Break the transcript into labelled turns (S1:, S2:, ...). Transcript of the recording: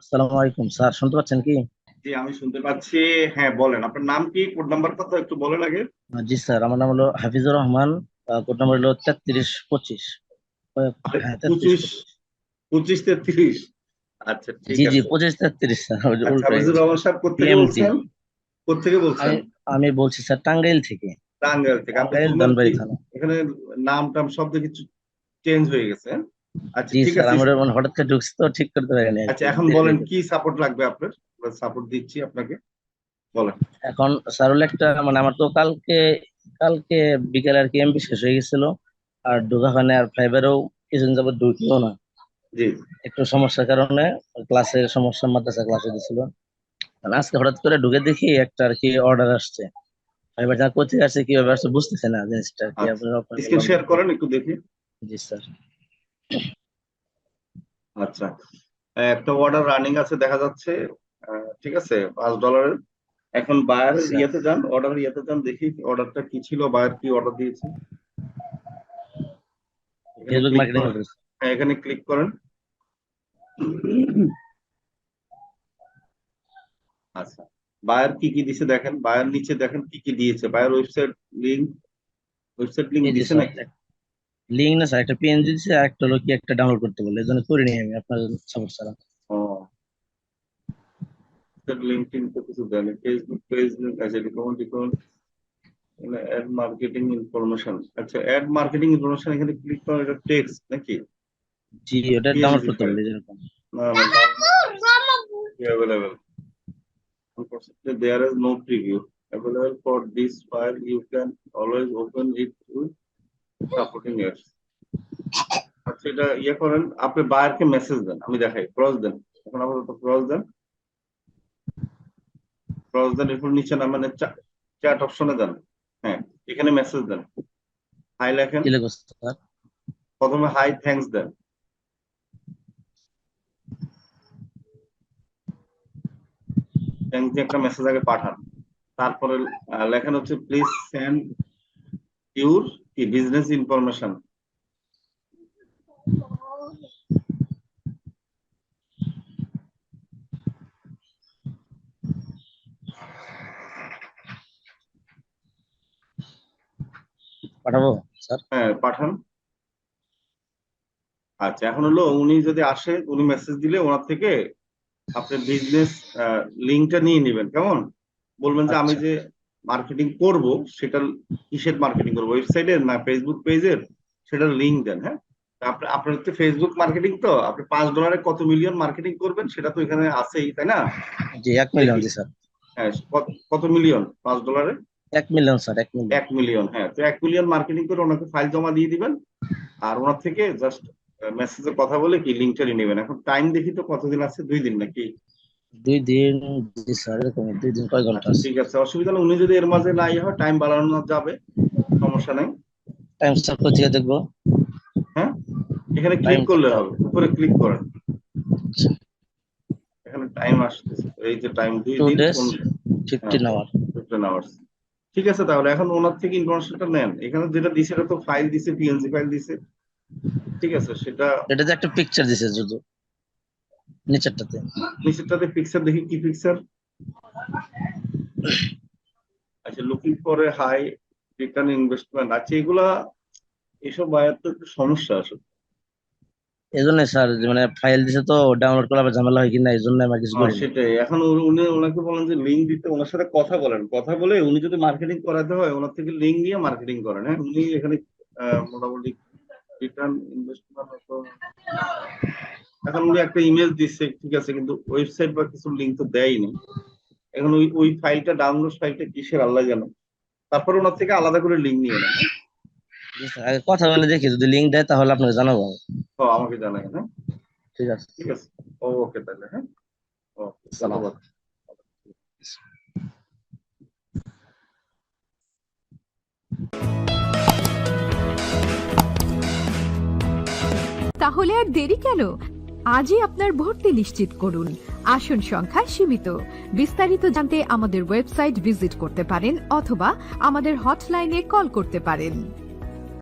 S1: আসসালামু আলাইকুম স্যার, শুনতে পাচ্ছেন কি?
S2: জি, আমি শুনতে পাচ্ছি। হ্যাঁ, বলেন আপনার নাম কি, কোড নাম্বার কত একটু বলেন আগে।
S1: জি স্যার, আমার নাম হলো হাফিজুর রহমান। কোড নাম্বার হলো 3325।
S2: আরে,
S1: হ্যাঁ, তেত্রিশ
S2: 25,
S1: পঁচিশ
S2: 25, 33। আচ্ছা, ঠিক
S1: জি জি,
S2: আছে।
S1: 25 33 স্যার, ওই যে
S2: আচ্ছা,
S1: উল্টো হয়ে
S2: হাফিজুর
S1: গেছে।
S2: রহমান সাহেব কোত্থেকে
S1: পিএমটি।
S2: বলছেন? কোত্থেকে বলছেন?
S1: আমি আমি বলছি স্যার, টাঙ্গাইল থেকে।
S2: টাঙ্গাইল থেকে। আপনার
S1: টাঙ্গাইল
S2: তোমার কি
S1: ধনবাড়ি থানা।
S2: এখানে নাম টাম শব্দ কিছু চেঞ্জ হয়ে গেছে, হ্যাঁ? আচ্ছা,
S1: জি
S2: ঠিক
S1: স্যার,
S2: আছে।
S1: আমার মানে হঠাৎ করে ঢুকছে তো, ঠিক করতে পারিনি আর
S2: আচ্ছা,
S1: কি,
S2: এখন
S1: দেরি
S2: বলেন
S1: হয়ে
S2: কি
S1: গেছে।
S2: সাপোর্ট লাগবে আপনার। সাপোর্ট দিচ্ছি আপনাকে, বলেন।
S1: এখন স্যার হলো একটা, মানে আমার তো কালকে কালকে বিকেলে আর কি এমবি শেষ হয়ে গেছিল। আর ঢোকা হয় না, আর ফাইবারেও কিছুদিন যাবত ঢুকিও না।
S2: জি।
S1: একটু সমস্যার কারণে, ক্লাসের সমস্যা, মাদ্রাসা ক্লাসে দিছিল। আর আজকে হঠাৎ করে ঢুকে দেখি একটা আর কি অর্ডার আসছে। এবার যা কোথেকে আসছে, কিভাবে আসছে বুঝতেছে না জিনিসটা আর কি,
S2: আচ্ছা,
S1: আপনাকে
S2: স্ক্রিন
S1: বললাম যে
S2: শেয়ার করেন একটু দেখি।
S1: জি স্যার।
S2: আচ্ছা, একটা অর্ডার রানিং আছে দেখা যাচ্ছে। ঠিক আছে, $5। এখন বায়ার
S1: আচ্ছা,
S2: ইয়েতে যান, অর্ডার ইয়েতে যান, দেখি অর্ডারটা কি ছিল, বায়ার কি অর্ডার দিয়েছে। এখানে
S1: ফেসবুক
S2: ক্লিক
S1: মার্কেটিং
S2: করেন।
S1: অর্ডার।
S2: হ্যাঁ, এখানে ক্লিক করেন। আচ্ছা, বায়ার কি কি দিছে দেখেন, বায়ার নিচে দেখেন কি কি দিয়েছে, বায়ার ওয়েবসাইট লিংক
S1: এই যে
S2: দিছে
S1: স্যার,
S2: নাকি?
S1: লিঙ্ক না স্যার, একটা পিএনজি দিচ্ছে, আর একটা হলো কি একটা ডাউনলোড করতে বলে, এই জন্য করিনি আমি আপনার সাপোর্ট ছাড়া।
S2: ও, লিঙ্কটিন তো কিছু দেন, ফেসবুক পেজ, আচ্ছা, রিকমেন্ড অ্যাড মার্কেটিং ইনফরমেশন। আচ্ছা, অ্যাড মার্কেটিং ইনফরমেশন এখানে ক্লিক করেন, এটা টেক্সট নাকি
S1: জি, ওটা ডাউনলোড
S2: পিএনজি
S1: করতে
S2: ফাইল?
S1: বলে যেরকম।
S2: না না, available. Unfortunately, there is no preview available for this file. You can always open it with supporting apps. আচ্ছা, এটা ইয়ে করেন, আপনি বায়ারকে মেসেজ দেন, আমি দেখাই, ক্রস দেন। এখন আপাতত ক্রস দেন, ক্রস দেন, এরপর নিচে না মানে চ্যাট অপশনে দেন। হ্যাঁ, এখানে মেসেজ দেন, হাই লেখেন।
S1: কি লেখো স্যার?
S2: প্রথমে হাই থ্যাঙ্কস দেন, থ্যাঙ্কস দিয়ে একটা মেসেজ আগে পাঠান। তারপরে লেখেন হচ্ছে প্লিজ সেন্ড ইউর কি বিজনেস ইনফরমেশন।
S1: পাঠাবো স্যার?
S2: হ্যাঁ, পাঠান। আচ্ছা, এখন হলো উনি যদি আসে, উনি মেসেজ দিলে ওনার থেকে আপনার বিজনেস লিঙ্কটা নিয়ে নেবেন, কেমন? বলবেন যে আমি
S1: আচ্ছা,
S2: যে মার্কেটিং করব, সেটা কিসের মার্কেটিং করবো, ওয়েবসাইটের না ফেসবুক পেজের, সেটার লিঙ্ক দেন। হ্যাঁ, আপনার আপনার হচ্ছে ফেসবুক মার্কেটিং, তো আপনি $5 কত মিলিয়ন মার্কেটিং করবেন সেটা তো এখানে আছেই, তাই না?
S1: জি 1 মিলিয়ন,
S2: দেখি।
S1: জি স্যার।
S2: হ্যাঁ, কত million $5?
S1: 1 million sir, 1 million.
S2: 1 million. হ্যাঁ, তো 1 মিলিয়ন মার্কেটিং করে ওনাকে ফাইল জমা দিয়ে দিবেন। আর ওনার থেকে জাস্ট মেসেজে কথা বলে কি লিঙ্কটা নিয়ে নেবেন। এখন টাইম দেখি তো কতদিন আছে, 2 দিন নাকি?
S1: 2 দিন। জি স্যার, এরকমই 2 দিন, কয় ঘন্টা
S2: আচ্ছা,
S1: আছে?
S2: ঠিক আছে, অসুবিধা নেই। উনি যদি এর মাঝে না ইয়ে হয়, টাইম বাড়ানো যাবে, সমস্যা নেই।
S1: টাইম স্যার কোথেকে দেখবো?
S2: হ্যাঁ, এখানে
S1: টাইম
S2: ক্লিক করলে
S1: দেখতে
S2: হবে,
S1: হবে।
S2: উপরে ক্লিক করেন।
S1: আচ্ছা,
S2: এখানে টাইম আসতেছে, এই যে টাইম, 2 দিন
S1: 2 days,
S2: 15। হ্যাঁ,
S1: 15 hour।
S2: 15 আওয়ার্স। ঠিক আছে, তাহলে এখন ওনার থেকে ইনফরমেশনটা নেন। এখানে যেটা দিছে এটা তো ফাইল দিছে, পিএনজি ফাইল দিছে। ঠিক আছে, সেটা
S1: এটাতে একটা পিকচার দিছে শুধু, নিচেরটাতে।
S2: নিচেরটাতে পিকচার, দেখি কি পিকচার। আচ্ছা, looking for a high return investment. আচ্ছা, এগুলা এইসব বায়ার তো একটু সমস্যা আসলে।
S1: এই জন্য স্যার, যে মানে ফাইল দিছে তো, ডাউনলোড করা আবার ঝামেলা হয় কিনা, এই জন্য আমি আর কিছু করি না।
S2: সেটাই। এখন উনি ওনাকে বলেন যে লিঙ্ক দিতে, ওনার সাথে কথা বলেন, কথা বলে উনি যদি মার্কেটিং করাতে হয় ওনার থেকে লিঙ্ক নিয়ে মার্কেটিং করেন। হ্যাঁ, উনি এখানে মোটামুটি রিটার্ন ইনভেস্টমেন্ট। এখন উনি একটা ইমেজ দিচ্ছে, ঠিক আছে, কিন্তু ওয়েবসাইট বা কিছু লিঙ্ক তো দেয়নি। এখন ওই ফাইলটা, ডাউনলোড ফাইলটা কিসের আল্লাহ জানে। তারপর ওনার থেকে আলাদা করে লিঙ্ক নিয়ে নেন।
S1: জি স্যার, আগে কথা বলে দেখি, যদি লিঙ্ক দেয় তাহলে আপনাকে জানাবো আমি।
S2: তো আমাকে জানাই, হ্যাঁ।
S1: ঠিক আছে।
S2: ঠিক আছে, ওকে তাহলে, হ্যাঁ। ওকে,
S1: সালাম।
S2: ধন্যবাদ।
S3: তাহলে আর দেরি কেন? আজই আপনার ভর্তি নিশ্চিত করুন। আসন সংখ্যা সীমিত। বিস্তারিত জানতে আমাদের ওয়েবসাইট ভিজিট করতে পারেন অথবা আমাদের হটলাইনে কল করতে পারেন।